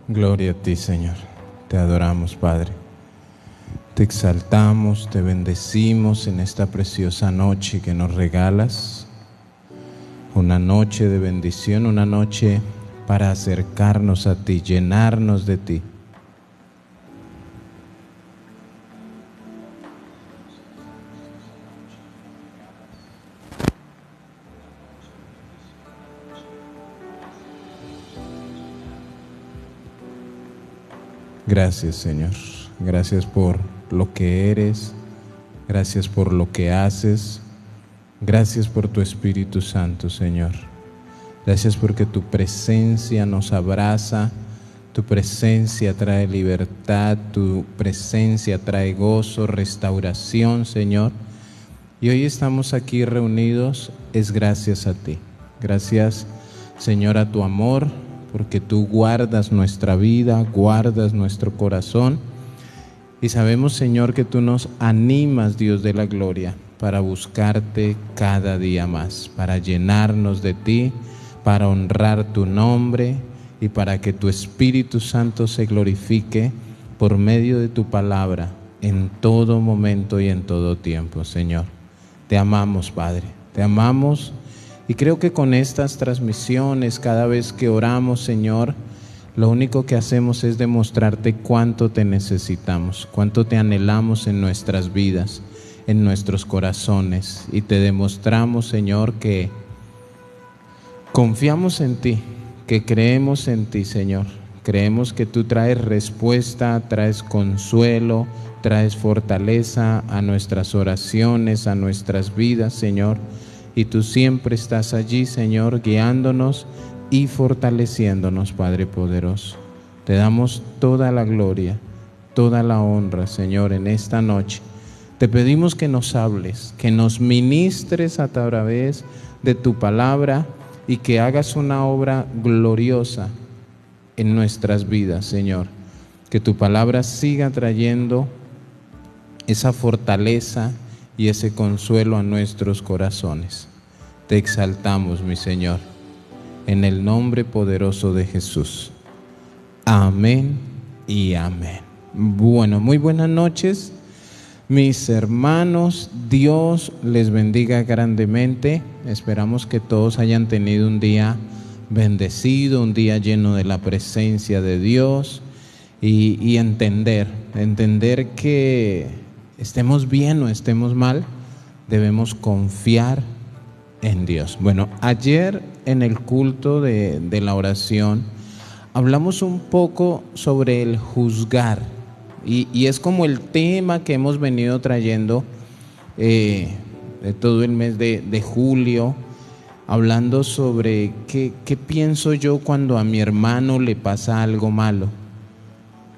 Gloria a ti, Señor. Te adoramos, Padre. Te exaltamos, te bendecimos en esta preciosa noche que nos regalas. Una noche de bendición, una noche para acercarnos a ti, llenarnos de ti. Gracias, Señor. Gracias por lo que eres. Gracias por lo que haces. Gracias por tu Espíritu Santo, Señor. Gracias porque tu presencia nos abraza. Tu presencia trae libertad. Tu presencia trae gozo, restauración, Señor. Y hoy estamos aquí reunidos, es gracias a ti. Gracias, Señor, a tu amor, porque tú guardas nuestra vida, guardas nuestro corazón. Y sabemos, Señor, que tú nos animas, Dios de la gloria, para buscarte cada día más, para llenarnos de ti, para honrar tu nombre y para que tu Espíritu Santo se glorifique por medio de tu palabra en todo momento y en todo tiempo, Señor. Te amamos, Padre, te amamos. Y creo que con estas transmisiones, cada vez que oramos, Señor, lo único que hacemos es demostrarte cuánto te necesitamos, cuánto te anhelamos en nuestras vidas, en nuestros corazones. Y te demostramos, Señor, que confiamos en ti, que creemos en ti, Señor. Creemos que tú traes respuesta, traes consuelo, traes fortaleza a nuestras oraciones, a nuestras vidas, Señor. Y tú siempre estás allí, Señor, guiándonos y fortaleciéndonos, Padre poderoso. Te damos toda la gloria, toda la honra, Señor, en esta noche. Te pedimos que nos hables, que nos ministres a través de tu palabra y que hagas una obra gloriosa en nuestras vidas, Señor. Que tu palabra siga trayendo esa fortaleza y ese consuelo a nuestros corazones. Te exaltamos, mi Señor, en el nombre poderoso de Jesús. Amén y amén. Bueno, muy buenas noches, mis hermanos. Dios les bendiga grandemente. Esperamos que todos hayan tenido un día bendecido, un día lleno de la presencia de Dios y entender que estemos bien o estemos mal, debemos confiar en Dios. Bueno, ayer en el culto de la oración hablamos un poco sobre el juzgar y es como el tema que hemos venido trayendo de todo el mes de julio, hablando sobre qué pienso yo cuando a mi hermano le pasa algo malo,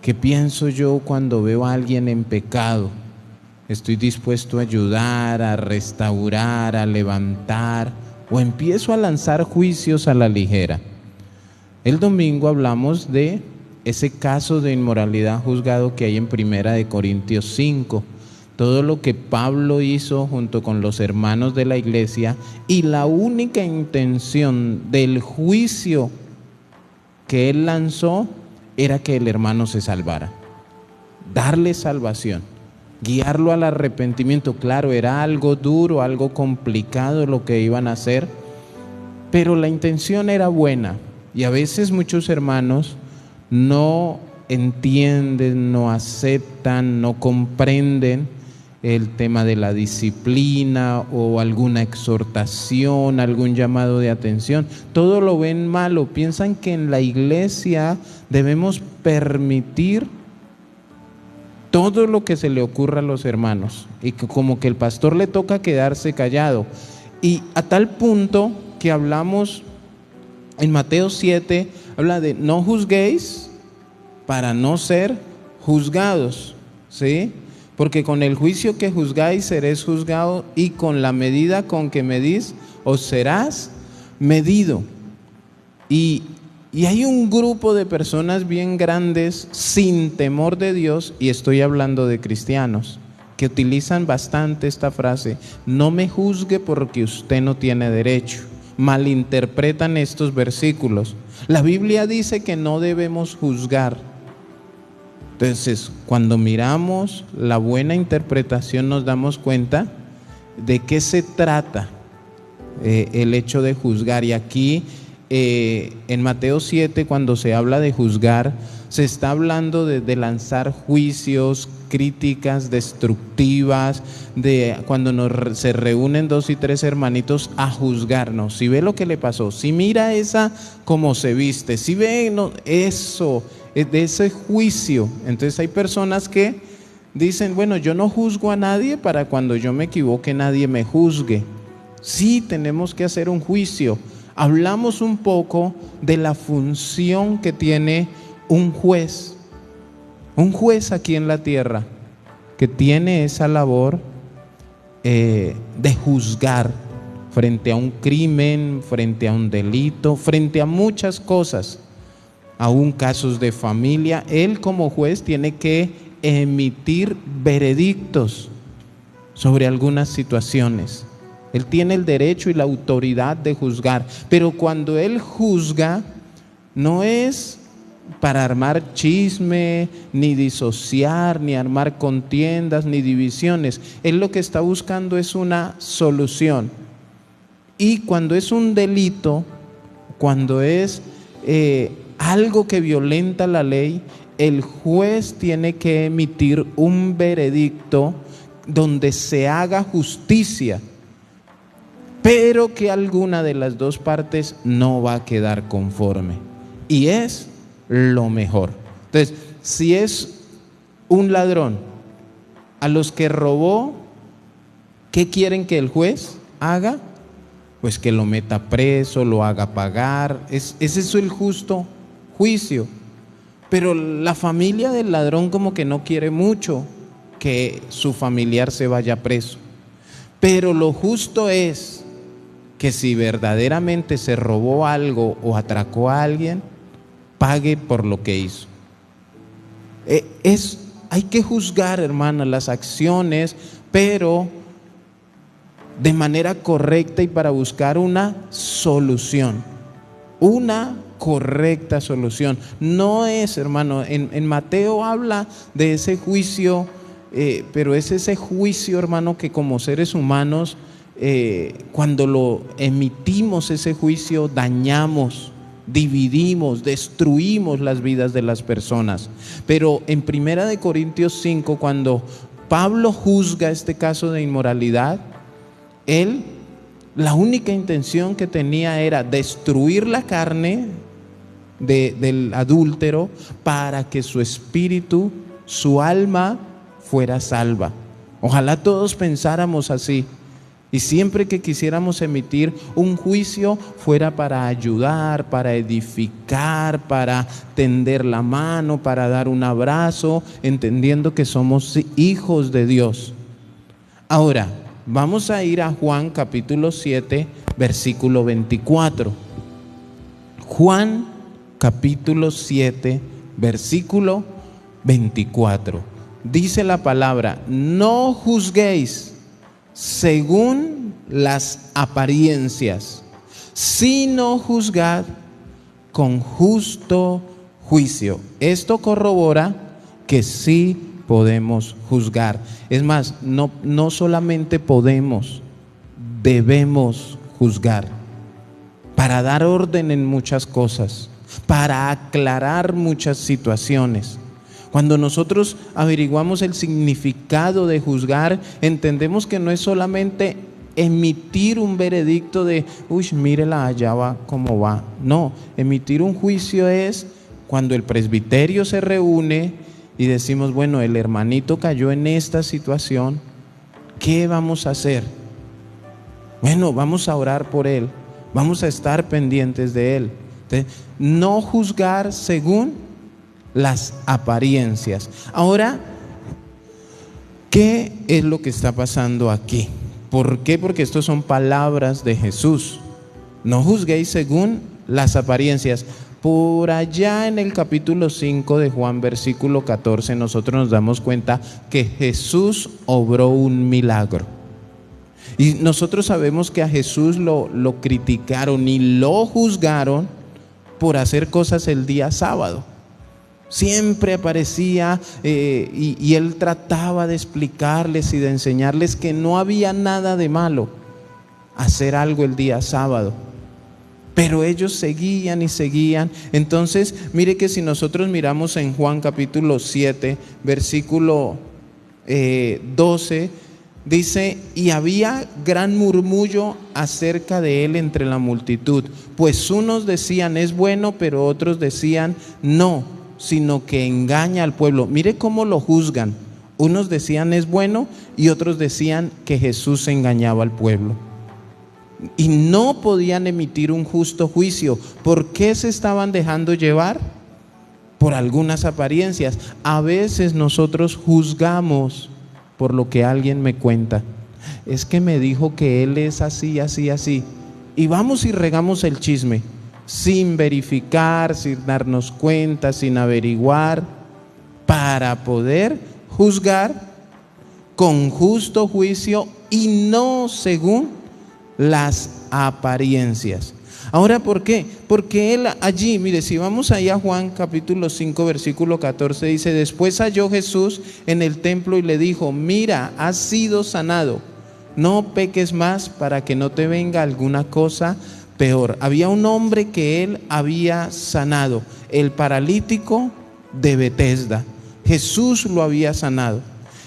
qué pienso yo cuando veo a alguien en pecado. Estoy dispuesto a ayudar, a restaurar, a levantar, o empiezo a lanzar juicios a la ligera. El domingo hablamos de ese caso de inmoralidad juzgado que hay en 1 Corintios 5, todo lo que Pablo hizo junto con los hermanos de la iglesia, y la única intención del juicio que él lanzó era que el hermano se salvara, darle salvación, guiarlo al arrepentimiento. Claro, era algo duro, algo complicado lo que iban a hacer, pero la intención era buena. Y a veces muchos hermanos no entienden, no aceptan, no comprenden el tema de la disciplina o alguna exhortación, algún llamado de atención. Todo lo ven malo, piensan que en la iglesia debemos permitir todo lo que se le ocurra a los hermanos y que como que el pastor le toca quedarse callado. Y a tal punto que hablamos en Mateo 7, habla de no juzguéis para no ser juzgados, ¿sí? Porque con el juicio que juzgáis seréis juzgado, y con la medida con que medís os serás medido. Y hay un grupo de personas bien grandes sin temor de Dios, y estoy hablando de cristianos, que utilizan bastante esta frase: no me juzgue porque usted no tiene derecho. Malinterpretan estos versículos. La Biblia dice que no debemos juzgar. Entonces, cuando miramos la buena interpretación, nos damos cuenta de qué se trata el hecho de juzgar. Y aquí en Mateo 7, cuando se habla de juzgar, se está hablando de lanzar juicios, críticas destructivas, de cuando se reúnen 2 y 3 hermanitos a juzgarnos. Si ve lo que le pasó, si mira esa cómo se viste, si ve eso, de ese juicio. Entonces hay personas que dicen, bueno, yo no juzgo a nadie para cuando yo me equivoque nadie me juzgue. Sí, tenemos que hacer un juicio. Hablamos un poco de la función que tiene un juez aquí en la tierra, que tiene esa labor de juzgar frente a un crimen, frente a un delito, frente a muchas cosas, aún casos de familia. Él como juez tiene que emitir veredictos sobre algunas situaciones. Él tiene el derecho y la autoridad de juzgar, pero cuando él juzga no es para armar chisme, ni disociar, ni armar contiendas, ni divisiones. Él lo que está buscando es una solución. Y cuando es un delito, cuando es algo que violenta la ley, el juez tiene que emitir un veredicto donde se haga justicia, pero que alguna de las dos partes no va a quedar conforme, y es lo mejor. Entonces, si es un ladrón, a los que robó, ¿qué quieren que el juez haga? Pues que lo meta preso, lo haga pagar. ¿Es eso el justo juicio? Pero la familia del ladrón como que no quiere mucho que su familiar se vaya preso. Pero lo justo es que si verdaderamente se robó algo o atracó a alguien, pague por lo que hizo. Hay que juzgar, hermanas, las acciones, pero de manera correcta y para buscar una solución, una correcta solución. No es, hermano, en Mateo habla de ese juicio, pero es ese juicio, hermano, que como seres humanos, cuando lo emitimos ese juicio, dañamos, dividimos, destruimos las vidas de las personas. Pero en 1 Corintios 5, cuando Pablo juzga este caso de inmoralidad, él, la única intención que tenía era destruir la carne del adúltero para que su espíritu, su alma fuera salva. Ojalá todos pensáramos así. Y siempre que quisiéramos emitir un juicio fuera para ayudar, para edificar, para tender la mano, para dar un abrazo, entendiendo que somos hijos de Dios. Ahora, vamos a ir a Juan capítulo 7, versículo 24. Juan capítulo 7, versículo 24. Dice la palabra: no juzguéis según las apariencias, sino juzgad con justo juicio. Esto corrobora que sí podemos juzgar. Es más, no solamente podemos, debemos juzgar para dar orden en muchas cosas, para aclarar muchas situaciones. Cuando nosotros averiguamos el significado de juzgar, entendemos que no es solamente emitir un veredicto de, uy, mírela, allá va, cómo va. No, emitir un juicio es cuando el presbiterio se reúne y decimos, bueno, el hermanito cayó en esta situación, ¿qué vamos a hacer? Bueno, vamos a orar por él, vamos a estar pendientes de él. Entonces, no juzgar según las apariencias. Ahora, ¿qué es lo que está pasando aquí? ¿Por qué? Porque estas son palabras de Jesús. No juzguéis según las apariencias. Por allá en el capítulo 5 de Juan, versículo 14, nosotros nos damos cuenta que Jesús obró un milagro. Y nosotros sabemos que a Jesús lo criticaron y lo juzgaron por hacer cosas el día sábado. Siempre aparecía y él trataba de explicarles y de enseñarles que no había nada de malo hacer algo el día sábado. Pero ellos seguían y seguían. Entonces, mire que si nosotros miramos en Juan capítulo 7, versículo 12, dice, y había gran murmullo acerca de él entre la multitud, pues unos decían es bueno, pero otros decían no, sino que engaña al pueblo. Mire cómo lo juzgan. Unos decían es bueno y otros decían que Jesús engañaba al pueblo. Y no podían emitir un justo juicio. ¿Por qué se estaban dejando llevar? Por algunas apariencias. A veces nosotros juzgamos por lo que alguien me cuenta. Es que me dijo que él es así, así, así. Y vamos y regamos el chisme, sin verificar, sin darnos cuenta, sin averiguar, para poder juzgar con justo juicio y no según las apariencias. Ahora, ¿por qué? Porque él allí, mire, si vamos ahí a Juan capítulo 5 versículo 14, dice, después halló Jesús en el templo y le dijo, mira, has sido sanado, no peques más para que no te venga alguna cosa peor. Había un hombre que él había sanado, el paralítico de Betesda. Jesús lo había sanado.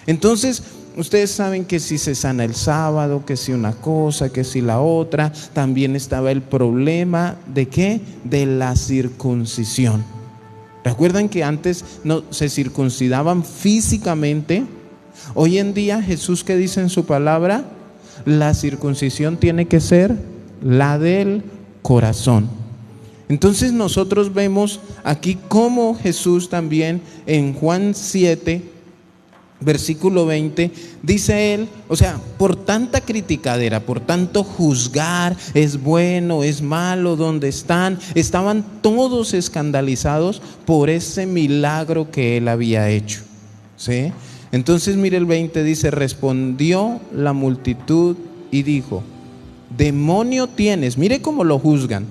Entonces, ustedes saben que si se sana el sábado, que si una cosa, que si la otra. También estaba el problema ¿de qué? De la circuncisión. ¿Recuerdan que antes no se circuncidaban físicamente? Hoy en día Jesús, ¿qué dice en su palabra? La circuncisión tiene que ser la del corazón. Entonces nosotros vemos aquí cómo Jesús también en Juan 7 versículo 20, dice él, o sea, por tanta criticadera, por tanto juzgar, es bueno, es malo, ¿dónde están? Estaban todos escandalizados por ese milagro que él había hecho, ¿sí? Entonces mire el 20, dice, respondió la multitud y dijo, demonio tienes. Mire cómo lo juzgan.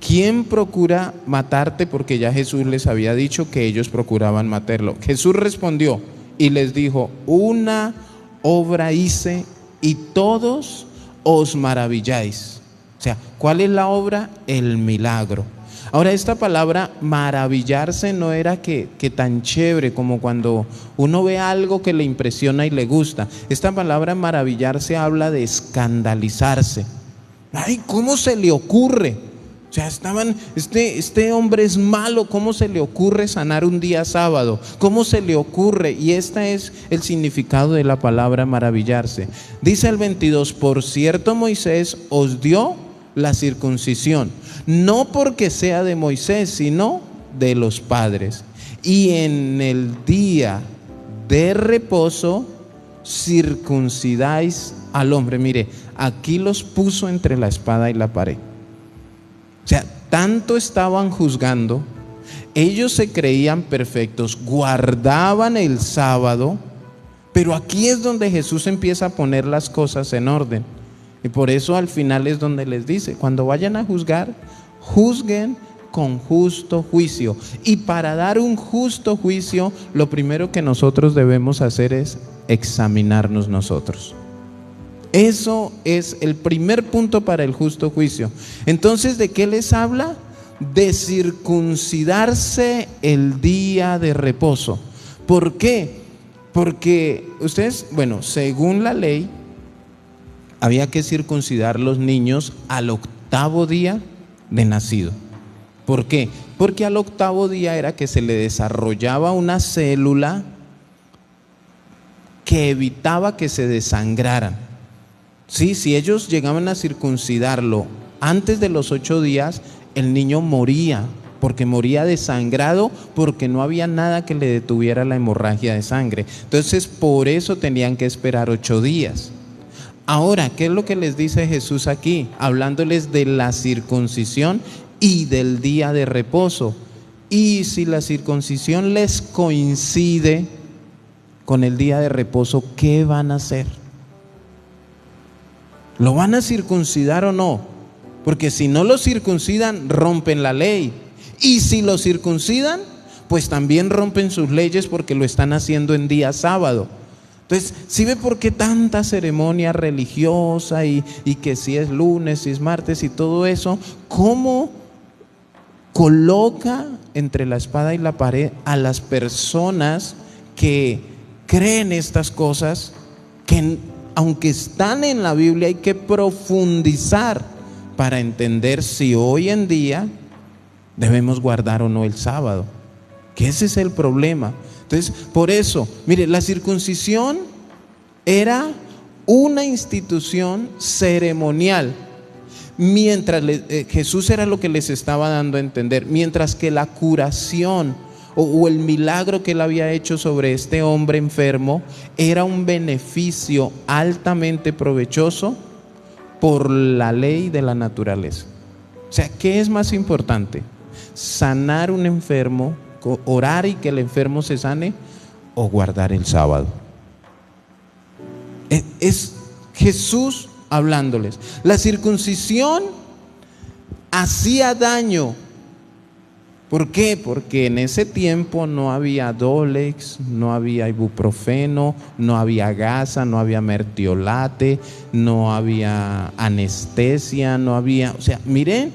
¿Quién procura matarte? Porque ya Jesús les había dicho que ellos procuraban matarlo. Jesús respondió y les dijo, una obra hice y todos os maravilláis. O sea, ¿cuál es la obra? El milagro. Ahora, esta palabra maravillarse no era que tan chévere como cuando uno ve algo que le impresiona y le gusta. Esta palabra maravillarse habla de escandalizarse. Ay, ¿cómo se le ocurre? O sea, este hombre es malo, ¿cómo se le ocurre sanar un día sábado? ¿Cómo se le ocurre? Y este es el significado de la palabra maravillarse. Dice el 22, por cierto Moisés os dio la circuncisión, no porque sea de Moisés, sino de los padres. Y en el día de reposo circuncidáis al hombre. Mire, aquí los puso entre la espada y la pared. O sea, tanto estaban juzgando, ellos se creían perfectos, guardaban el sábado, pero aquí es donde Jesús empieza a poner las cosas en orden. Y por eso al final es donde les dice, cuando vayan a juzgar, juzguen con justo juicio. Y para dar un justo juicio, lo primero que nosotros debemos hacer es examinarnos nosotros. Eso es el primer punto para el justo juicio. Entonces, ¿de qué les habla? de circuncidarse el día de reposo. ¿Por qué? Porque ustedes, según la ley, había que circuncidar los niños al 8º día de nacido. ¿Por qué? Porque al 8º día era que se le desarrollaba una célula que evitaba que se desangraran. Sí, si ellos llegaban a circuncidarlo antes de los 8 días, el niño moría, porque moría desangrado, porque no había nada que le detuviera la hemorragia de sangre. Entonces, por eso tenían que esperar 8 días. Ahora, ¿qué es lo que les dice Jesús aquí? Hablándoles de la circuncisión y del día de reposo. Y si la circuncisión les coincide con el día de reposo, ¿qué van a hacer? ¿Lo van a circuncidar o no? Porque si no lo circuncidan, rompen la ley. Y si lo circuncidan, pues también rompen sus leyes, porque lo están haciendo en día sábado. Entonces, ¿sí ve por qué tanta ceremonia religiosa y que si es lunes, si es martes y todo eso? ¿Cómo coloca entre la espada y la pared a las personas que creen estas cosas, que aunque están en la Biblia hay que profundizar para entender si hoy en día debemos guardar o no el sábado? Que ese es el problema. Entonces, por eso, mire, la circuncisión era una institución ceremonial. Mientras Jesús era lo que les estaba dando a entender, mientras que la curación o el milagro que él había hecho sobre este hombre enfermo era un beneficio altamente provechoso por la ley de la naturaleza. O sea, ¿qué es más importante? ¿Sanar un enfermo, orar y que el enfermo se sane, o guardar el sábado? Es Jesús hablándoles. La circuncisión hacía daño. ¿Por qué? Porque en ese tiempo no había Dolex, no había ibuprofeno, no había gasa, no había mertiolate, no había anestesia, no había, miren,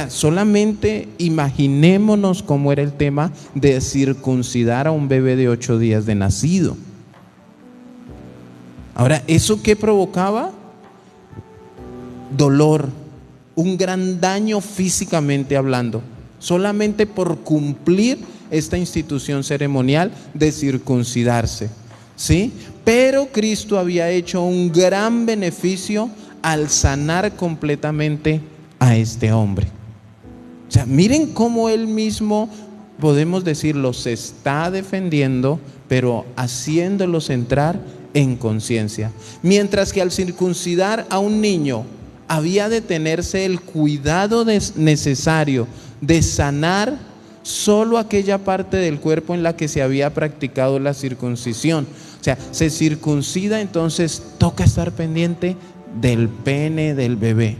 solamente imaginémonos cómo era el tema de circuncidar a un bebé de 8 días de nacido. Ahora, ¿eso qué provocaba? Dolor, un gran daño físicamente hablando, solamente por cumplir esta institución ceremonial de circuncidarse, ¿sí? Pero Cristo había hecho un gran beneficio al sanar completamente a este hombre. Miren cómo él mismo, podemos decirlo, se está defendiendo, pero haciéndolos entrar en conciencia. Mientras que al circuncidar a un niño había de tenerse el cuidado necesario de sanar solo aquella parte del cuerpo en la que se había practicado la circuncisión. Se circuncida, entonces toca estar pendiente del pene del bebé,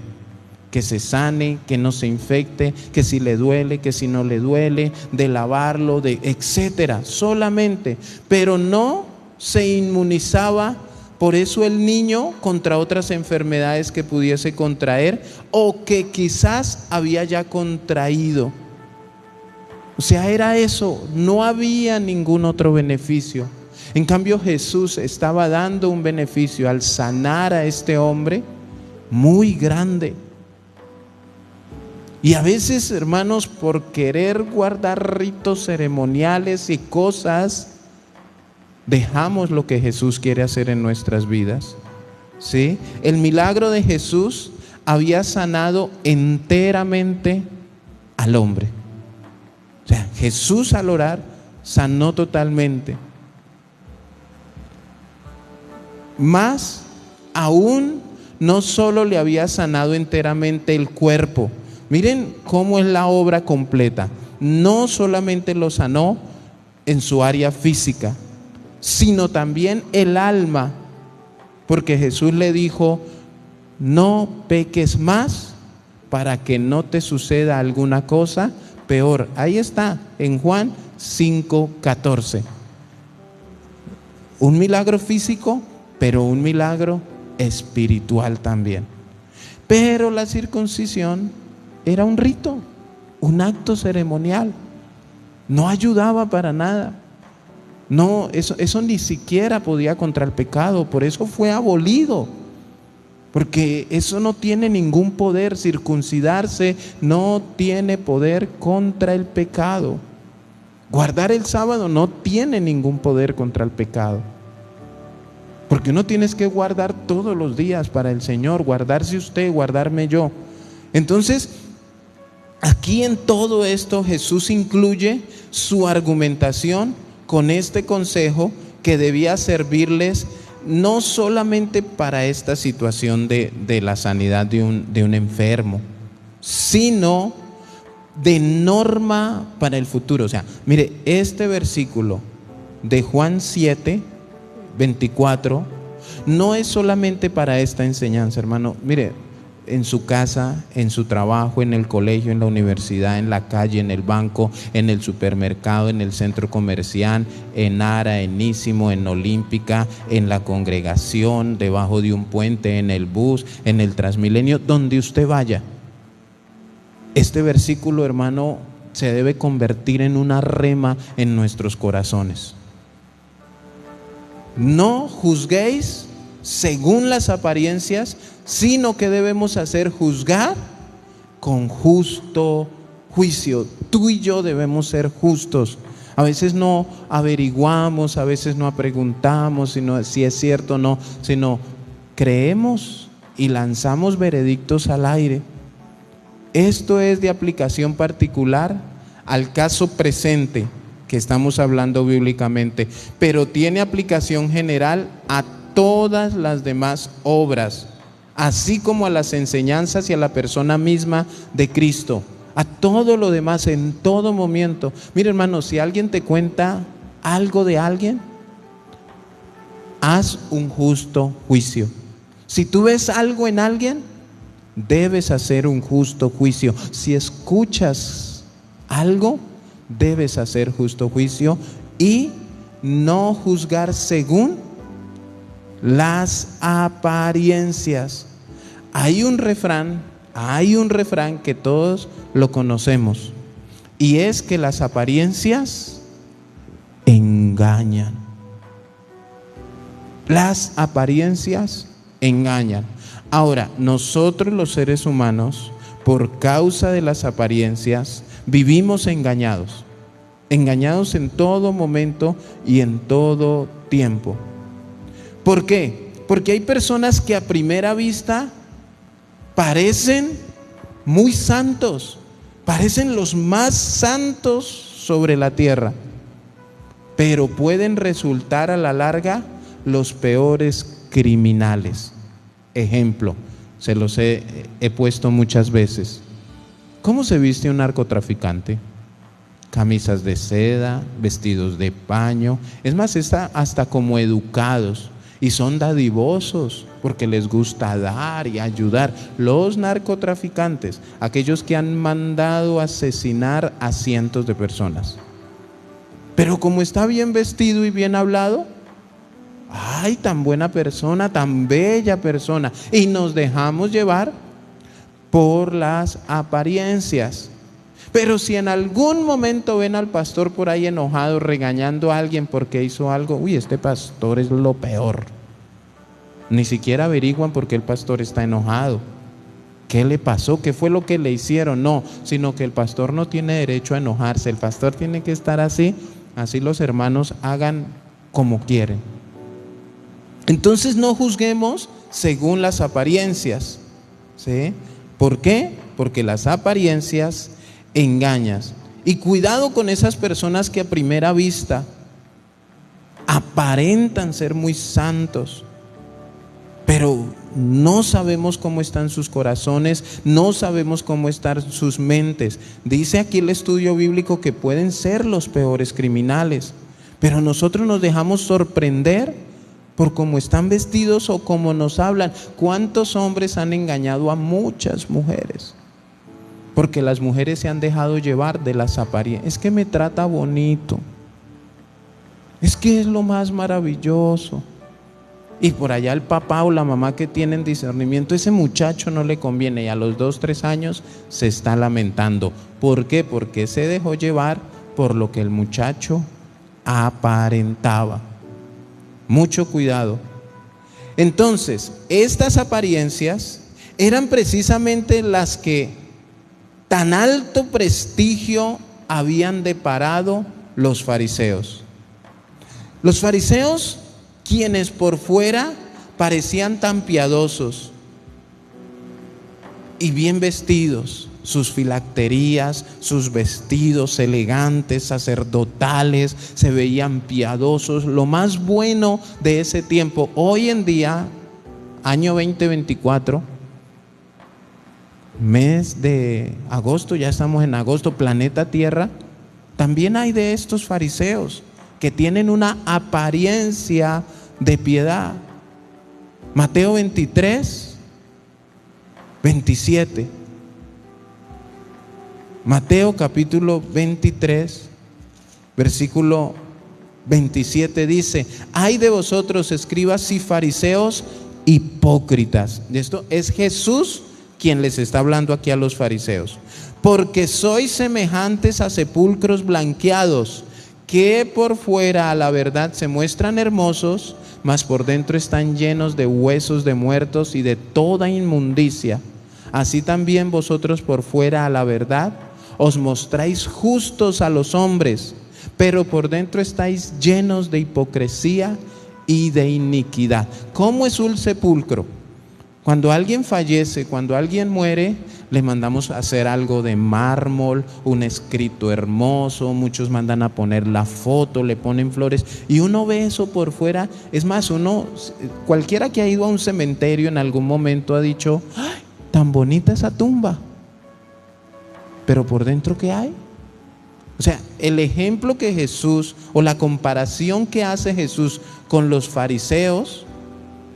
que se sane, que no se infecte, que si le duele, que si no le duele, de lavarlo, etcétera, solamente. Pero no se inmunizaba por eso el niño contra otras enfermedades que pudiese contraer o que quizás había ya contraído. Era eso, no había ningún otro beneficio. En cambio, Jesús estaba dando un beneficio al sanar a este hombre muy grande. Y a veces, hermanos, por querer guardar ritos ceremoniales y cosas, dejamos lo que Jesús quiere hacer en nuestras vidas, ¿sí? El milagro de Jesús había sanado enteramente al hombre. Jesús al orar sanó totalmente. Más aún, no solo le había sanado enteramente el cuerpo. Miren cómo es la obra completa. No solamente lo sanó en su área física, sino también el alma, porque Jesús le dijo: no peques más para que no te suceda alguna cosa peor. Ahí está, en Juan 5:14. Un milagro físico, pero un milagro espiritual también. Pero la circuncisión era un rito, un acto ceremonial. No ayudaba para nada. No, eso ni siquiera podía contra el pecado. Por eso fue abolido. Porque eso no tiene ningún poder. Circuncidarse no tiene poder contra el pecado. Guardar el sábado no tiene ningún poder contra el pecado. Porque no tienes que guardar todos los días para el Señor. Guardarse usted, guardarme yo. Entonces, aquí en todo esto Jesús incluye su argumentación con este consejo que debía servirles no solamente para esta situación de la sanidad de un enfermo, sino de norma para el futuro. O sea, mire, este versículo de Juan 7, 24, no es solamente para esta enseñanza, hermano. Mire, en su casa, en su trabajo, en el colegio, en la universidad, en la calle, en el banco, en el supermercado, en el centro comercial, en Ara, en Ísimo, en Olímpica, en la congregación, debajo de un puente, en el bus, en el Transmilenio, donde usted vaya. Este versículo, hermano, se debe convertir en una rema en nuestros corazones. No juzguéis según las apariencias, sino que debemos hacer juzgar con justo juicio. Tú y yo debemos ser justos. A veces no averiguamos, a veces no preguntamos si es cierto o no, sino creemos y lanzamos veredictos al aire. Esto es de aplicación particular al caso presente que estamos hablando bíblicamente, pero tiene aplicación general a todas las demás obras, así como a las enseñanzas y a la persona misma de Cristo, a todo lo demás en todo momento. Mira, hermano, si alguien te cuenta algo de alguien, haz un justo juicio. Si tú ves algo en alguien, debes hacer un justo juicio. Si escuchas algo, debes hacer justo juicio y no juzgar según las apariencias. Hay un refrán que todos lo conocemos, y es que las apariencias engañan. Las apariencias engañan. Ahora, nosotros los seres humanos, por causa de las apariencias, vivimos engañados en todo momento y en todo tiempo. ¿Por qué? Porque hay personas que a primera vista parecen muy santos, parecen los más santos sobre la tierra, pero pueden resultar a la larga los peores criminales. Ejemplo, se los he puesto muchas veces. ¿Cómo se viste un narcotraficante? Camisas de seda, vestidos de paño, es más, está hasta como educados, y son dadivosos porque les gusta dar y ayudar. Los narcotraficantes, aquellos que han mandado asesinar a cientos de personas, pero como está bien vestido y bien hablado, ay, tan buena persona, tan bella persona, y nos dejamos llevar por las apariencias. Pero si en algún momento ven al pastor por ahí enojado, regañando a alguien porque hizo algo, uy, este pastor es lo peor. Ni siquiera averiguan por qué el pastor está enojado. ¿Qué le pasó? ¿Qué fue lo que le hicieron? No, sino que el pastor no tiene derecho a enojarse. El pastor tiene que estar así los hermanos hagan como quieren. Entonces no juzguemos según las apariencias, ¿sí? ¿Por qué? Porque las apariencias engañan. Y cuidado con esas personas que a primera vista aparentan ser muy santos, pero no sabemos cómo están sus corazones, no sabemos cómo están sus mentes. Dice aquí el estudio bíblico que pueden ser los peores criminales, pero nosotros nos dejamos sorprender por cómo están vestidos o cómo nos hablan. ¿Cuántos hombres han engañado a muchas mujeres? Porque las mujeres se han dejado llevar de las apariencias. Es que me trata bonito, es que es lo más maravilloso. Y por allá el papá o la mamá que tienen discernimiento, ese muchacho no le conviene, y a los 2, 3 años se está lamentando. ¿Por qué? Porque se dejó llevar por lo que el muchacho aparentaba. Mucho cuidado. Entonces, estas apariencias eran precisamente las que tan alto prestigio habían deparado los fariseos. Los fariseos, quienes por fuera parecían tan piadosos y bien vestidos, sus filacterías, sus vestidos elegantes, sacerdotales, se veían piadosos, lo más bueno de ese tiempo. Hoy en día, año 2024, mes de agosto, ya estamos en agosto, planeta Tierra, también hay de estos fariseos que tienen una apariencia de piedad. Mateo 23, 27. Mateo capítulo 23, versículo 27 dice: ay de vosotros, escribas y fariseos hipócritas. Esto es Jesús quien les está hablando aquí a los fariseos. Porque sois semejantes a sepulcros blanqueados, que por fuera a la verdad se muestran hermosos, mas por dentro están llenos de huesos de muertos y de toda inmundicia. Así también vosotros por fuera a la verdad os mostráis justos a los hombres, pero por dentro estáis llenos de hipocresía y de iniquidad. ¿Cómo es un sepulcro? Cuando alguien fallece, cuando alguien muere, le mandamos a hacer algo de mármol, un escrito hermoso, muchos mandan a poner la foto, le ponen flores, y uno ve eso por fuera. Es más, cualquiera que ha ido a un cementerio en algún momento ha dicho: ¡ay, tan bonita esa tumba! Pero por dentro, ¿qué hay? O sea, el ejemplo que Jesús, o la comparación que hace Jesús con los fariseos,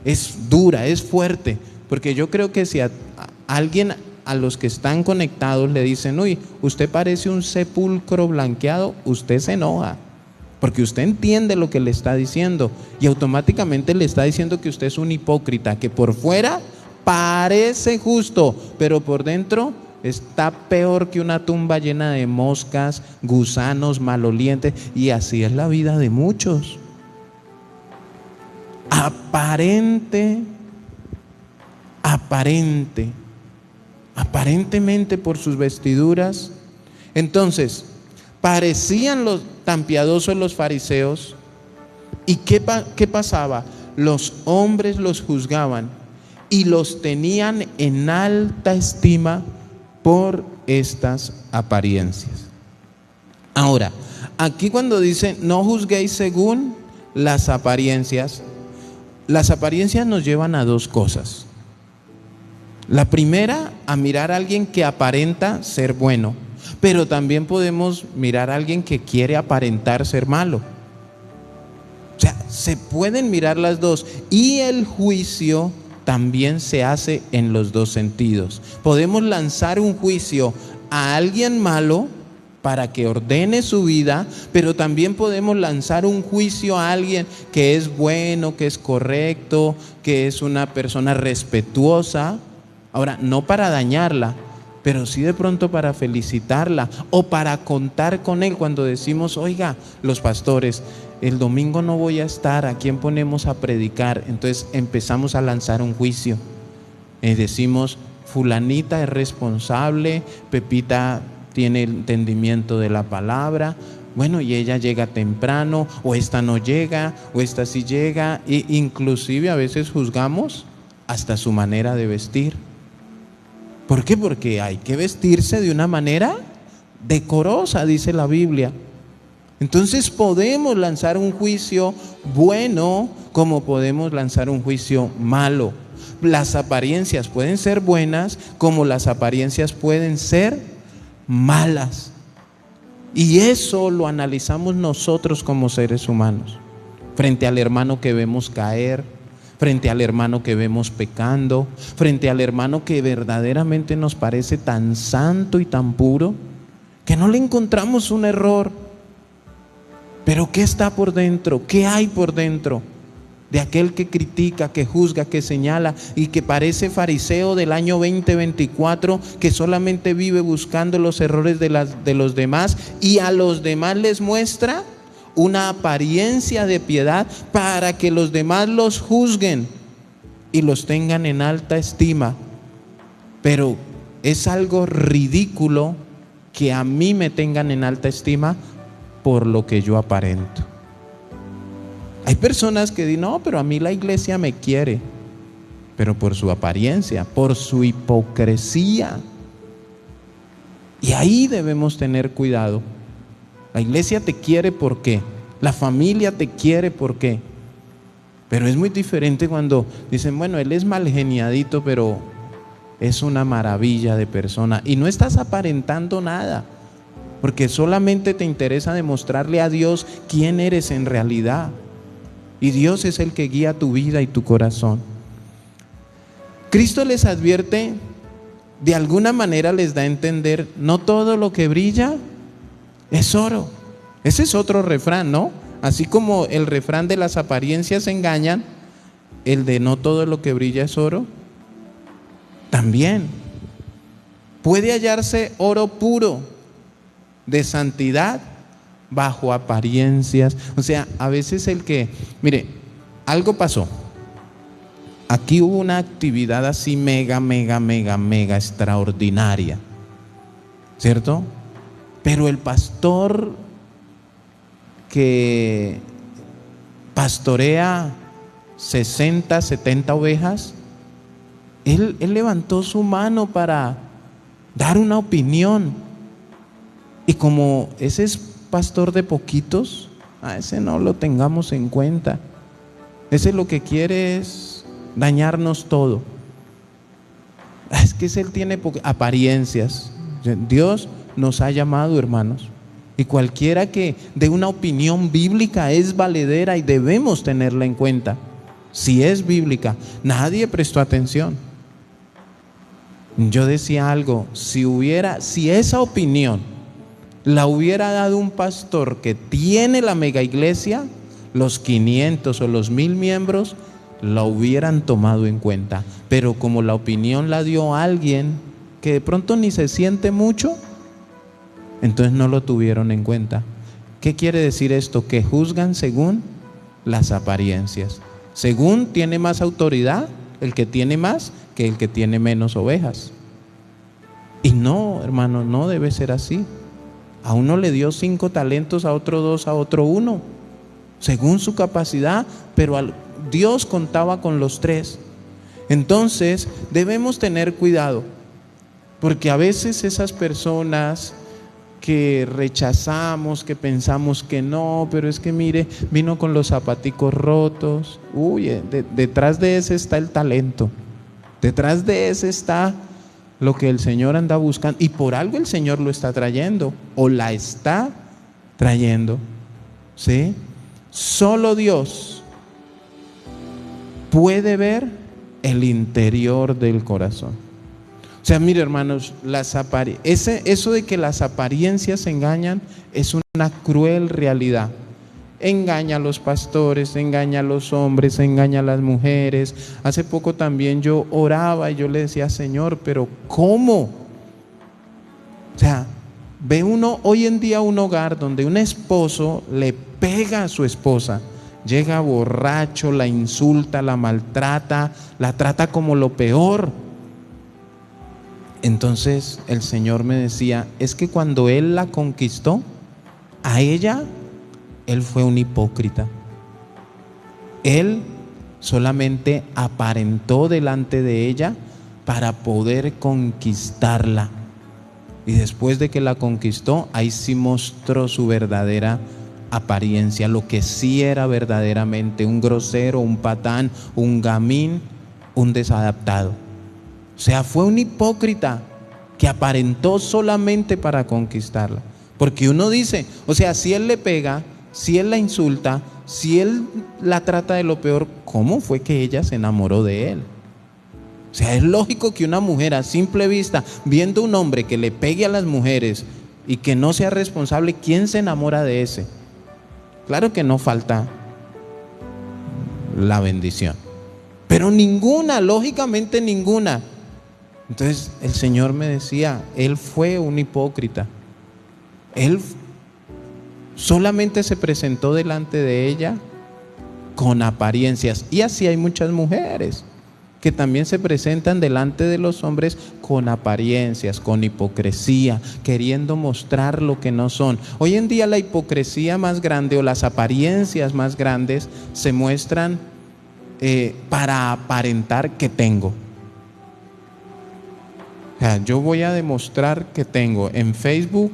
es dura, es fuerte. Porque yo creo que si a alguien, a los que están conectados, le dicen: uy, usted parece un sepulcro blanqueado, usted se enoja, porque usted entiende lo que le está diciendo, y automáticamente le está diciendo que usted es un hipócrita, que por fuera parece justo, pero por dentro está peor que una tumba llena de moscas, gusanos, malolientes. Y así es la vida de muchos. Aparentemente por sus vestiduras. Entonces, parecían tan piadosos los fariseos. ¿Y qué pasaba? Los hombres los juzgaban y los tenían en alta estima por estas apariencias. Ahora, aquí cuando dice no juzguéis según las apariencias nos llevan a dos cosas. La primera, a mirar a alguien que aparenta ser bueno, pero también podemos mirar a alguien que quiere aparentar ser malo. O sea, se pueden mirar las dos, y el juicio también se hace en los dos sentidos. Podemos lanzar un juicio a alguien malo para que ordene su vida, pero también podemos lanzar un juicio a alguien que es bueno, que es correcto, que es una persona respetuosa. Ahora, no para dañarla, pero sí de pronto para felicitarla o para contar con él. Cuando decimos: oiga, los pastores, el domingo no voy a estar, ¿a quién ponemos a predicar? Entonces empezamos a lanzar un juicio. Decimos: fulanita es responsable, Pepita tiene el entendimiento de la palabra, bueno, y ella llega temprano, o esta no llega, o esta sí llega. E inclusive a veces juzgamos hasta su manera de vestir. ¿Por qué? Porque hay que vestirse de una manera decorosa, dice la Biblia. Entonces podemos lanzar un juicio bueno, como podemos lanzar un juicio malo. Las apariencias pueden ser buenas, como las apariencias pueden ser malas. Y eso lo analizamos nosotros como seres humanos, frente al hermano que vemos caer, frente al hermano que vemos pecando, frente al hermano que verdaderamente nos parece tan santo y tan puro, que no le encontramos un error. Pero ¿qué está por dentro? ¿Qué hay por dentro? de aquel que critica, que juzga, que señala y que parece fariseo del año 2024, que solamente vive buscando los errores de los demás y a los demás les muestra una apariencia de piedad para que los demás los juzguen y los tengan en alta estima. Pero es algo ridículo que a mí me tengan en alta estima por lo que yo aparento. Hay personas que dicen, no, pero a mí la iglesia me quiere, pero por su apariencia, por su hipocresía. Y ahí debemos tener cuidado. La iglesia te quiere, ¿por qué? La familia te quiere, ¿por qué? Pero es muy diferente cuando dicen, bueno, él es mal geniadito, pero es una maravilla de persona. Y no estás aparentando nada, porque solamente te interesa demostrarle a Dios quién eres en realidad. Y Dios es el que guía tu vida y tu corazón. Cristo les advierte, de alguna manera les da a entender, no todo lo que brilla es oro. Ese es otro refrán, ¿no? Así como el refrán de las apariencias engañan, el de no todo lo que brilla es oro, también puede hallarse oro puro, de santidad, bajo apariencias. O sea, a veces mire, algo pasó. Aquí hubo una actividad así mega extraordinaria, ¿cierto? Pero el pastor que pastorea 60, 70 ovejas, él levantó su mano para dar una opinión. Y como ese es pastor de poquitos, a ese no lo tengamos en cuenta. Ese lo que quiere es dañarnos todo. Es que él tiene apariencias. Dios nos ha llamado, hermanos, y cualquiera que dé una opinión bíblica es valedera y debemos tenerla en cuenta. Si es bíblica, nadie prestó atención. Yo decía algo, si esa opinión la hubiera dado un pastor que tiene la mega iglesia, los 500 o los 1000 miembros la hubieran tomado en cuenta. Pero como la opinión la dio alguien que de pronto ni se siente mucho, entonces no lo tuvieron en cuenta. ¿Qué quiere decir esto? Que juzgan según las apariencias. Según tiene más autoridad el que tiene más que el que tiene menos ovejas. Y no, hermano, no debe ser así. A uno le dio 5 talentos, a otro 2, a otro 1, según su capacidad, pero Dios contaba con los 3. Entonces debemos tener cuidado, porque a veces esas personas que rechazamos, que pensamos que no, pero es que mire, vino con los zapaticos rotos. Detrás de ese está el talento, detrás de ese está lo que el Señor anda buscando, y por algo el Señor lo está trayendo o la está trayendo, ¿sí? Solo Dios puede ver el interior del corazón. O sea, mire, hermanos, eso de que las apariencias engañan es una cruel realidad. Engaña a los pastores, engaña a los hombres, engaña a las mujeres. Hace poco también yo oraba y yo le decía, Señor, pero ¿cómo? O sea, ve uno hoy en día un hogar donde un esposo le pega a su esposa, llega borracho, la insulta, la maltrata, la trata como lo peor. Entonces el Señor me decía, es que cuando Él la conquistó, a ella, Él fue un hipócrita. Él solamente aparentó delante de ella para poder conquistarla. Y después de que la conquistó, ahí sí mostró su verdadera apariencia, lo que sí era verdaderamente un grosero, un patán, un gamín, un desadaptado. O sea, fue un hipócrita que aparentó solamente para conquistarla. Porque uno dice, o sea, si él le pega, si él la insulta, si él la trata de lo peor, ¿cómo fue que ella se enamoró de él? O sea, es lógico que una mujer a simple vista, viendo un hombre que le pegue a las mujeres y que no sea responsable, ¿quién se enamora de ese? Claro que no falta la bendición. Pero ninguna, lógicamente ninguna. Entonces el Señor me decía, él fue un hipócrita. Él solamente se presentó delante de ella con apariencias. Y así hay muchas mujeres que también se presentan delante de los hombres con apariencias, con hipocresía, queriendo mostrar lo que no son. Hoy en día la hipocresía más grande o las apariencias más grandes se muestran para aparentar que tengo. O sea, yo voy a demostrar que tengo. En Facebook,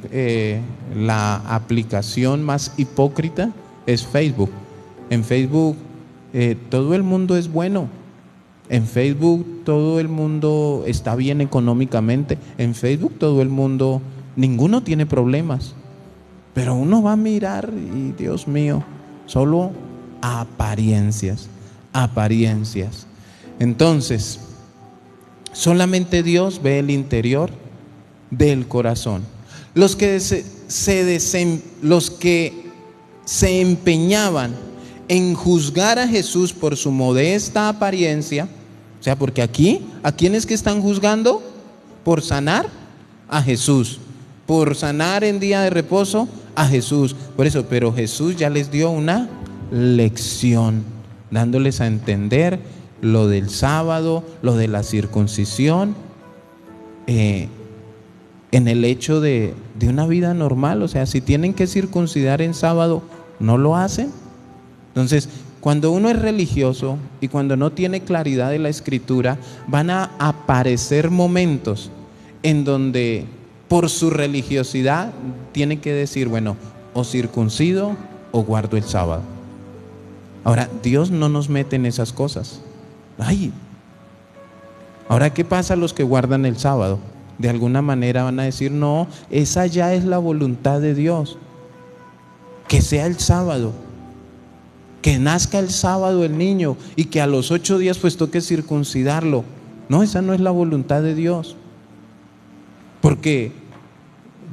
la aplicación más hipócrita es Facebook. En Facebook todo el mundo es bueno. En Facebook todo el mundo está bien económicamente. En Facebook todo el mundo, ninguno tiene problemas. Pero uno va a mirar y Dios mío, solo apariencias, apariencias. Entonces, solamente Dios ve el interior del corazón. Los que se empeñaban en juzgar a Jesús por su modesta apariencia, o sea, porque aquí, ¿a quiénes que están juzgando? Por sanar a Jesús, por sanar en día de reposo a Jesús. Por eso, pero Jesús ya les dio una lección, dándoles a entender lo del sábado, lo de la circuncisión, en el hecho de una vida normal. O sea, si tienen que circuncidar en sábado, no lo hacen. Entonces, cuando uno es religioso y cuando no tiene claridad de la Escritura, van a aparecer momentos en donde por su religiosidad tiene que decir, bueno, o circuncido o guardo el sábado. Ahora, Dios no nos mete en esas cosas. Ay, ahora, ¿qué pasa a los que guardan el sábado? De alguna manera van a decir, no, esa ya es la voluntad de Dios, que sea el sábado, que nazca el sábado el niño y que a los 8 días pues toque circuncidarlo. No, esa no es la voluntad de Dios, porque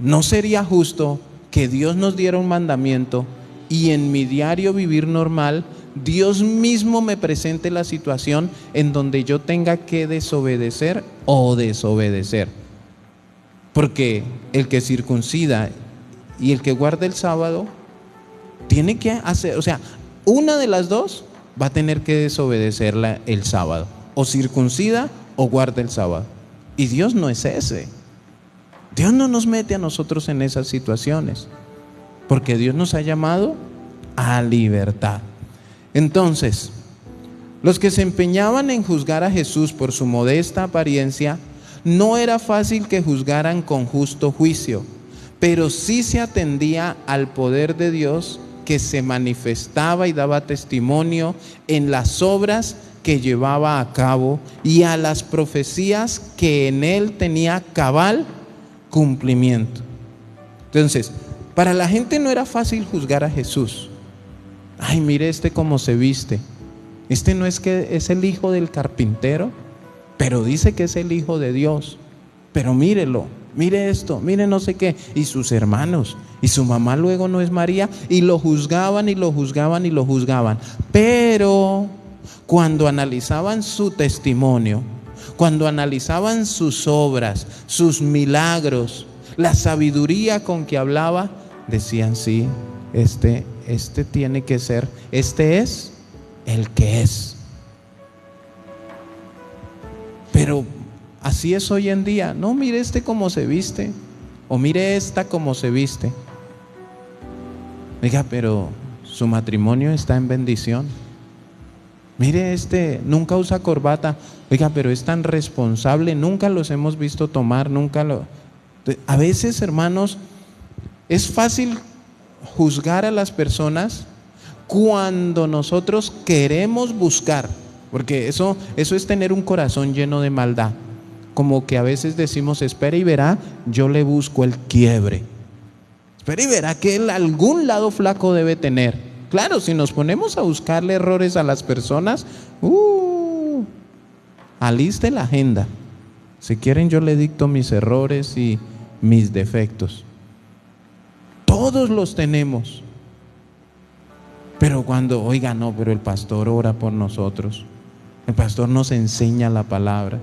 no sería justo que Dios nos diera un mandamiento y en mi diario vivir normal Dios mismo me presente la situación en donde yo tenga que desobedecer o desobedecer. Porque el que circuncida y el que guarda el sábado tiene que hacer, o sea, una de las dos va a tener que desobedecerla el sábado, o circuncida o guarda el sábado. Y Dios no es ese. Dios no nos mete a nosotros en esas situaciones, porque Dios nos ha llamado a libertad. Entonces, los que se empeñaban en juzgar a Jesús por su modesta apariencia, no era fácil que juzgaran con justo juicio, pero sí se atendía al poder de Dios que se manifestaba y daba testimonio en las obras que llevaba a cabo y a las profecías que en él tenía cabal cumplimiento. Entonces, para la gente no era fácil juzgar a Jesús. Ay, mire cómo se viste. No es que es el hijo del carpintero, pero dice que es el hijo de Dios. Pero mírelo, mire esto, mire no sé qué. Y sus hermanos, y su mamá luego no es María, y lo juzgaban y lo juzgaban y lo juzgaban. Pero cuando analizaban su testimonio, cuando analizaban sus obras, sus milagros, la sabiduría con que hablaba, decían, sí, este tiene que ser, este es el que es. Pero así es hoy en día. No, mire cómo se viste, o mire esta cómo se viste. Oiga, pero su matrimonio está en bendición. Mire, nunca usa corbata. Oiga, pero es tan responsable, nunca los hemos visto tomar, A veces, hermanos, es fácil juzgar a las personas cuando nosotros queremos buscar, porque eso es tener un corazón lleno de maldad. Como que a veces decimos, espera y verá, yo le busco el quiebre. Espera y verá que él algún lado flaco debe tener. Claro, si nos ponemos a buscarle errores a las personas, aliste la agenda. Si quieren, yo le dicto mis errores y mis defectos. Todos los tenemos. Pero cuando, oiga, no, pero el pastor ora por nosotros, el pastor nos enseña la palabra,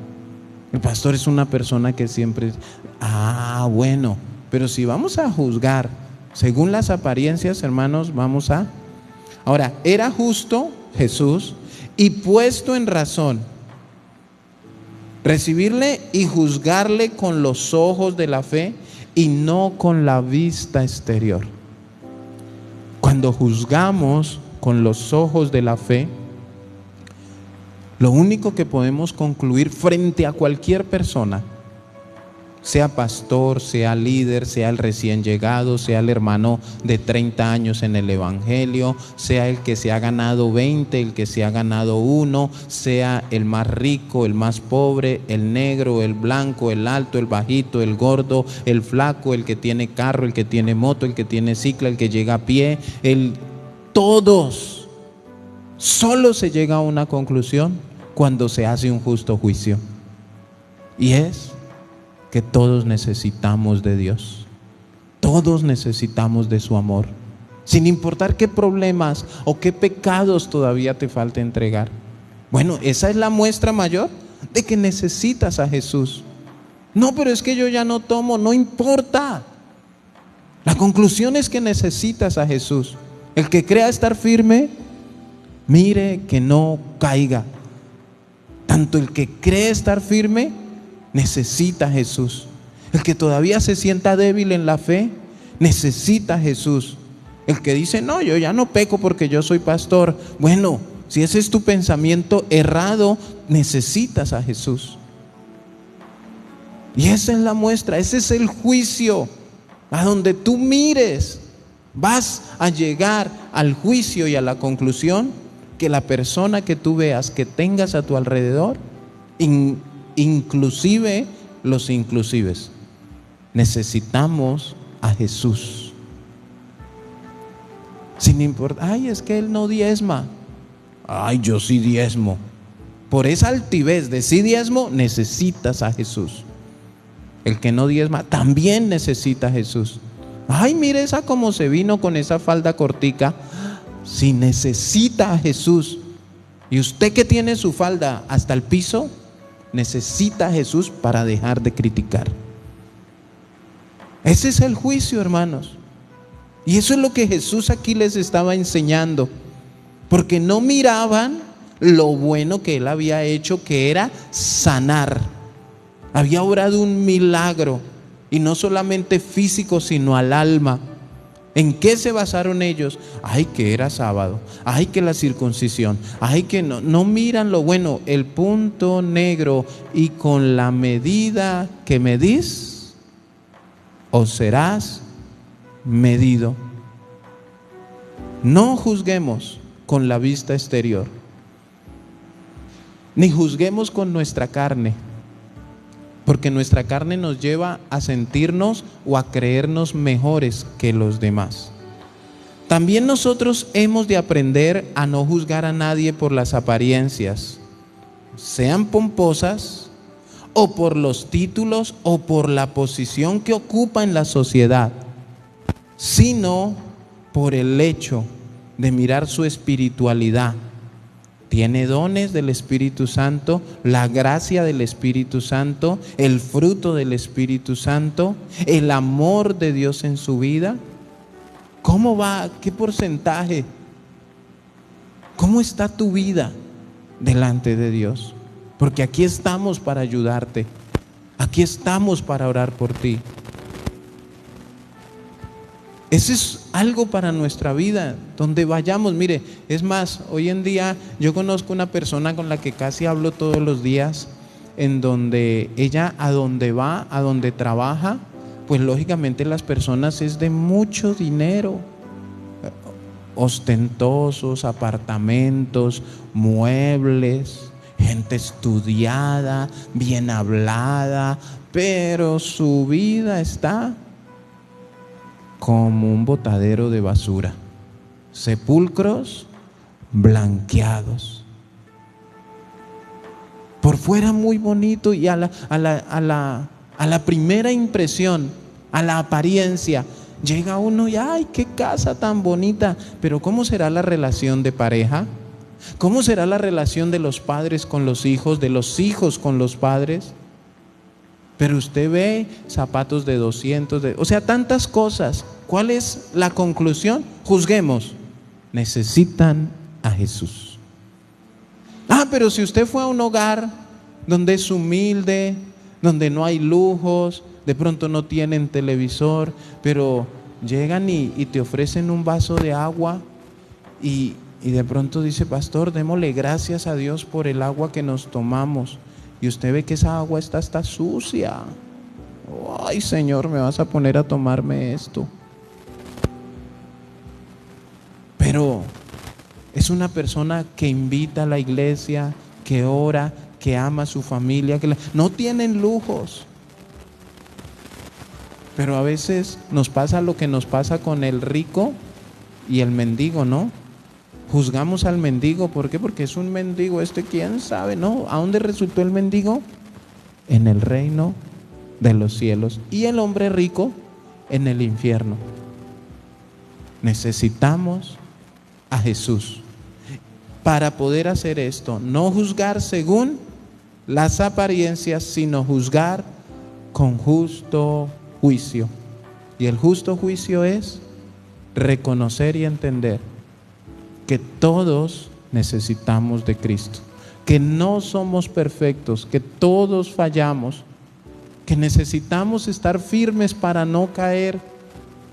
el pastor es una persona que siempre, bueno, pero si vamos a juzgar según las apariencias, hermanos, ahora, era justo Jesús y puesto en razón recibirle y juzgarle con los ojos de la fe y no con la vista exterior. Cuando juzgamos con los ojos de la fe, lo único que podemos concluir frente a cualquier persona, sea pastor, sea líder, sea el recién llegado, sea el hermano de 30 años en el evangelio, sea el que se ha ganado 20, el que se ha ganado 1, sea el más rico, el más pobre, el negro, el blanco, el alto, el bajito, el gordo, el flaco, el que tiene carro, el que tiene moto, el que tiene cicla, el que llega a pie, todos. Solo se llega a una conclusión cuando se hace un justo juicio, y es que todos necesitamos de Dios, todos necesitamos de su amor, sin importar qué problemas o qué pecados todavía te falta entregar. Bueno, esa es la muestra mayor de que necesitas a Jesús. No, pero es que yo ya no tomo, no importa. La conclusión es que necesitas a Jesús. El que crea estar firme, mire que no caiga. Tanto el que cree estar firme necesita a Jesús. El que todavía se sienta débil en la fe necesita a Jesús. El que dice, no, yo ya no peco porque yo soy pastor. Bueno, si ese es tu pensamiento errado, necesitas a Jesús. Y esa es la muestra, ese es el juicio. A donde tú mires, vas a llegar al juicio y a la conclusión que la persona que tú veas, que tengas a tu alrededor, inclusive los inclusives, necesitamos a Jesús. Sin importar, es que él no diezma. Yo sí diezmo. Por esa altivez de sí diezmo, necesitas a Jesús. El que no diezma también necesita a Jesús. Mire esa cómo se vino con esa falda cortica. Si necesita a Jesús, y usted que tiene su falda hasta el piso, necesita a Jesús para dejar de criticar. Ese es el juicio, hermanos. Y eso es lo que Jesús aquí les estaba enseñando, porque no miraban lo bueno que Él había hecho, que era sanar. Había obrado un milagro, y no solamente físico, sino al alma. ¿En qué se basaron ellos? Que era sábado, que la circuncisión, que no miran lo bueno, el punto negro. Y con la medida que medís, os serás medido. No juzguemos con la vista exterior, ni juzguemos con nuestra carne, porque nuestra carne nos lleva a sentirnos o a creernos mejores que los demás. También nosotros hemos de aprender a no juzgar a nadie por las apariencias, sean pomposas, o por los títulos, o por la posición que ocupa en la sociedad, sino por el hecho de mirar su espiritualidad. Tiene dones del Espíritu Santo, la gracia del Espíritu Santo, el fruto del Espíritu Santo, el amor de Dios en su vida. ¿Cómo va? ¿Qué porcentaje? ¿Cómo está tu vida delante de Dios? Porque aquí estamos para ayudarte, aquí estamos para orar por ti. Ese es algo para nuestra vida, donde vayamos. Mire, es más, hoy en día yo conozco una persona con la que casi hablo todos los días, en donde ella a donde va, a donde trabaja, pues lógicamente las personas es de mucho dinero, ostentosos, apartamentos, muebles, gente estudiada, bien hablada, pero su vida está como un botadero de basura, sepulcros blanqueados. Por fuera muy bonito, y a la primera impresión, a la apariencia, Llega uno y ¡ay, qué casa tan bonita! Pero ¿cómo será la relación de pareja? ¿Cómo será la relación de los padres con los hijos, de los hijos con los padres? Pero usted ve zapatos de 200, o sea, tantas cosas. ¿Cuál es la conclusión? Juzguemos. Necesitan a Jesús. Pero si usted fue a un hogar donde es humilde, donde no hay lujos, de pronto no tienen televisor, pero llegan y te ofrecen un vaso de agua y de pronto dice: pastor, démosle gracias a Dios por el agua que nos tomamos. Y usted ve que esa agua está sucia. Ay, Señor, me vas a poner a tomarme esto. Pero es una persona que invita a la iglesia, que ora, que ama a su familia, no tienen lujos. Pero a veces nos pasa lo que nos pasa con el rico y el mendigo, ¿no? Juzgamos al mendigo. ¿Por qué? Porque es un mendigo. ¿Quién sabe? No, ¿a dónde resultó el mendigo? En el reino de los cielos. Y el hombre rico en el infierno. Necesitamos a Jesús para poder hacer esto. No juzgar según las apariencias, sino juzgar con justo juicio. Y el justo juicio es reconocer y entender que todos necesitamos de Cristo, que no somos perfectos, que todos fallamos, que necesitamos estar firmes para no caer,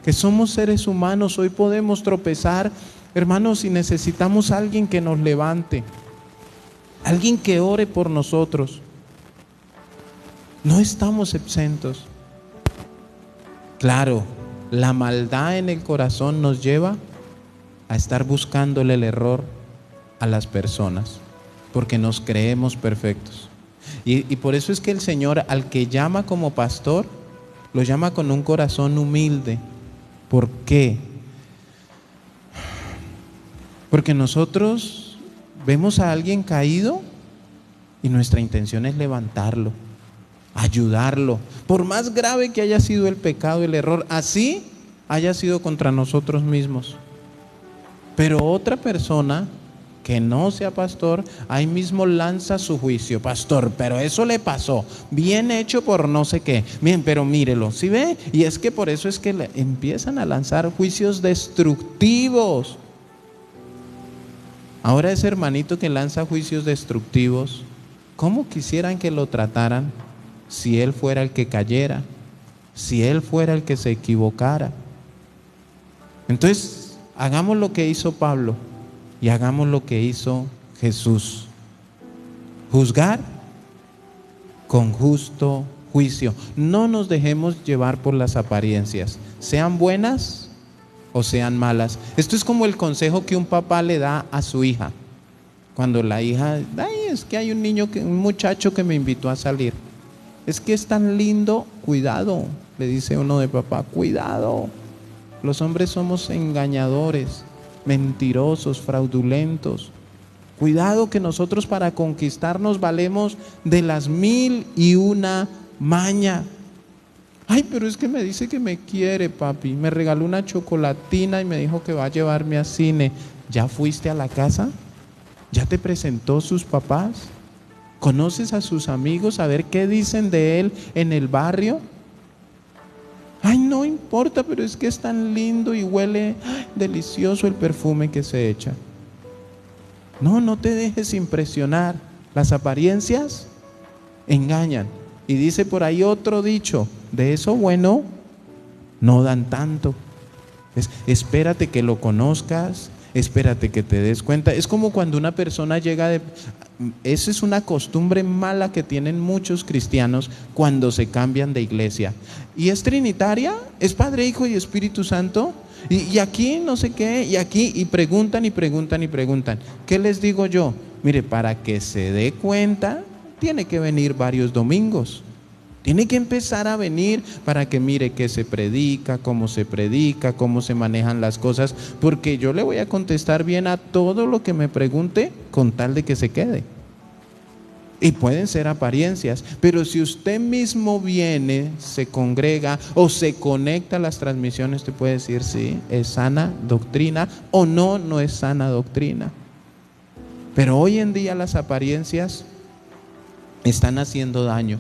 que somos seres humanos, hoy podemos tropezar, hermanos, y necesitamos a alguien que nos levante, alguien que ore por nosotros. No estamos exentos. Claro, la maldad en el corazón nos lleva a estar buscándole el error a las personas, porque nos creemos perfectos. Y por eso es que el Señor, al que llama como pastor, lo llama con un corazón humilde. ¿Por qué? Porque nosotros vemos a alguien caído y nuestra intención es levantarlo, ayudarlo, por más grave que haya sido el pecado, el error, así haya sido contra nosotros mismos. Pero otra persona que no sea pastor, ahí mismo lanza su juicio. Pastor, pero eso le pasó, bien hecho por no sé qué, bien, pero mírelo, ¿sí ve? Y es que por eso es que empiezan a lanzar juicios destructivos. Ahora ese hermanito que lanza juicios destructivos, ¿cómo quisieran que lo trataran si él fuera el que cayera, si él fuera el que se equivocara? Entonces, hagamos lo que hizo Pablo y hagamos lo que hizo Jesús. Juzgar con justo juicio. No nos dejemos llevar por las apariencias, sean buenas o sean malas. Esto es como el consejo que un papá le da a su hija. Cuando la hija, es que hay un muchacho que me invitó a salir. Es que es tan lindo, cuidado, le dice uno de papá, cuidado. Los hombres somos engañadores, mentirosos, fraudulentos. Cuidado que nosotros para conquistarnos valemos de las 1001 maña. Pero es que me dice que me quiere, papi. Me regaló una chocolatina y me dijo que va a llevarme a cine. ¿Ya fuiste a la casa? ¿Ya te presentó sus papás? ¿Conoces a sus amigos? A ver qué dicen de él en el barrio. No importa, pero es que es tan lindo y huele delicioso el perfume que se echa. No te dejes impresionar. Las apariencias engañan. Y dice por ahí otro dicho: de eso bueno no dan tanto. Espérate que lo conozcas, espérate que te des cuenta. Es como cuando una persona llega esa es una costumbre mala que tienen muchos cristianos cuando se cambian de iglesia. ¿Y es trinitaria? ¿Es Padre, Hijo y Espíritu Santo? Y aquí no sé qué, y aquí, y preguntan y preguntan y preguntan. ¿Qué les digo yo? Mire, para que se dé cuenta, tiene que venir varios domingos. Tiene que empezar a venir para que mire qué se predica, cómo se manejan las cosas, porque yo le voy a contestar bien a todo lo que me pregunte con tal de que se quede. Y pueden ser apariencias, pero si usted mismo viene, se congrega o se conecta a las transmisiones, usted puede decir sí, es sana doctrina o no, no es sana doctrina. Pero hoy en día las apariencias están haciendo daño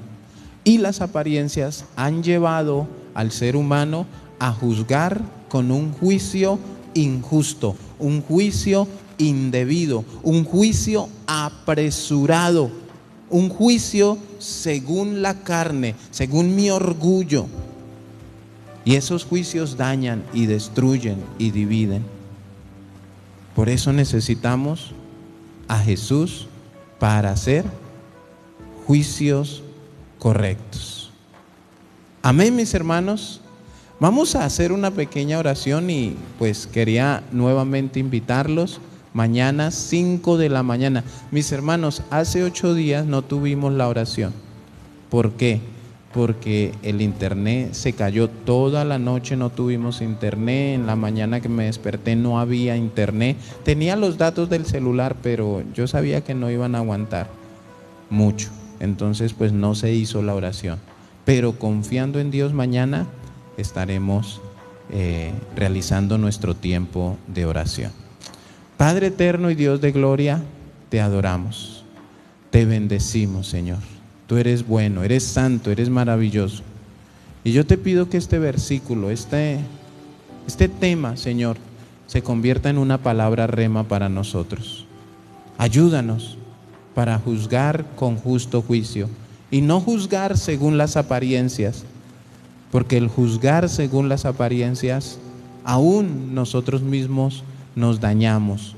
y las apariencias han llevado al ser humano a juzgar con un juicio injusto, un juicio indebido, un juicio apresurado, un juicio según la carne, según mi orgullo. Y esos juicios dañan y destruyen y dividen. Por eso necesitamos a Jesús para hacer juicios correctos. Amén, mis hermanos. Vamos a hacer una pequeña oración y pues quería nuevamente invitarlos. Mañana 5 de la mañana. Mis hermanos, hace 8 días no tuvimos la oración. ¿Por qué? Porque el internet se cayó toda la noche, no tuvimos internet. En la mañana que me desperté no había internet. Tenía los datos del celular, pero yo sabía que no iban a aguantar mucho. Entonces pues no se hizo la oración. Pero confiando en Dios, mañana estaremos realizando nuestro tiempo de oración. Padre eterno y Dios de gloria, te adoramos, te bendecimos, Señor. Tú eres bueno, eres santo, eres maravilloso. Y yo te pido que este versículo, este tema, Señor, se convierta en una palabra rema para nosotros. Ayúdanos para juzgar con justo juicio y no juzgar según las apariencias, porque el juzgar según las apariencias, aún nosotros mismos nos dañamos,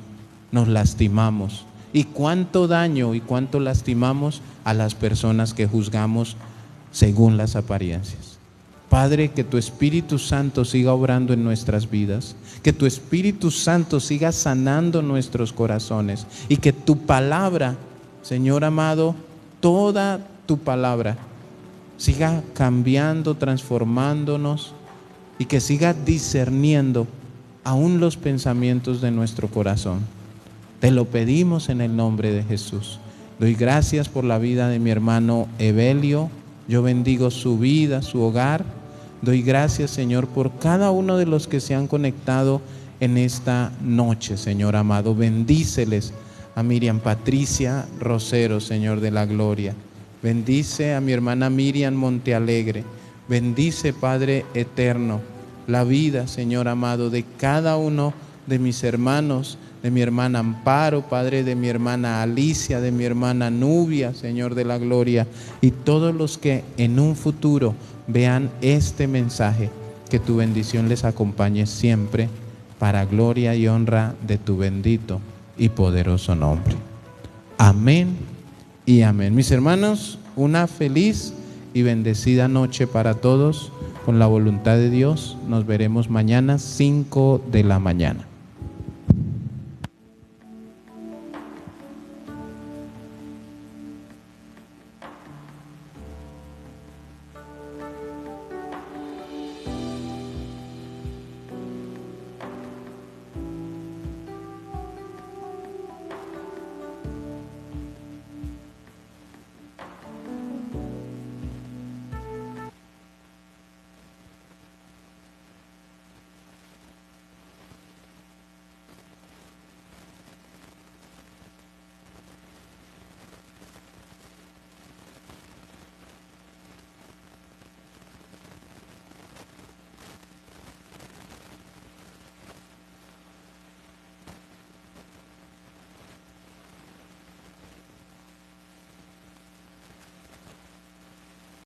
nos lastimamos. Y cuánto daño y cuánto lastimamos a las personas que juzgamos según las apariencias. Padre, que tu Espíritu Santo siga obrando en nuestras vidas, que tu Espíritu Santo siga sanando nuestros corazones y que tu palabra, Señor amado, toda tu palabra siga cambiando, transformándonos y que siga discerniendo aún los pensamientos de nuestro corazón. Te lo pedimos en el nombre de Jesús. Doy gracias por la vida de mi hermano Evelio. Yo bendigo su vida, su hogar. Doy gracias, Señor, por cada uno de los que se han conectado en esta noche, Señor amado. Bendíceles a Miriam Patricia Rosero, Señor de la gloria. Bendice a mi hermana Miriam Montealegre. Bendice, Padre eterno, la vida, Señor amado, de cada uno de mis hermanos, de mi hermana Amparo, Padre, de mi hermana Alicia, de mi hermana Nubia, Señor de la gloria, y todos los que en un futuro vean este mensaje, que tu bendición les acompañe siempre, para gloria y honra de tu bendito y poderoso nombre. Amén y amén. Mis hermanos, una feliz y bendecida noche para todos. Con la voluntad de Dios, nos veremos mañana 5 de la mañana.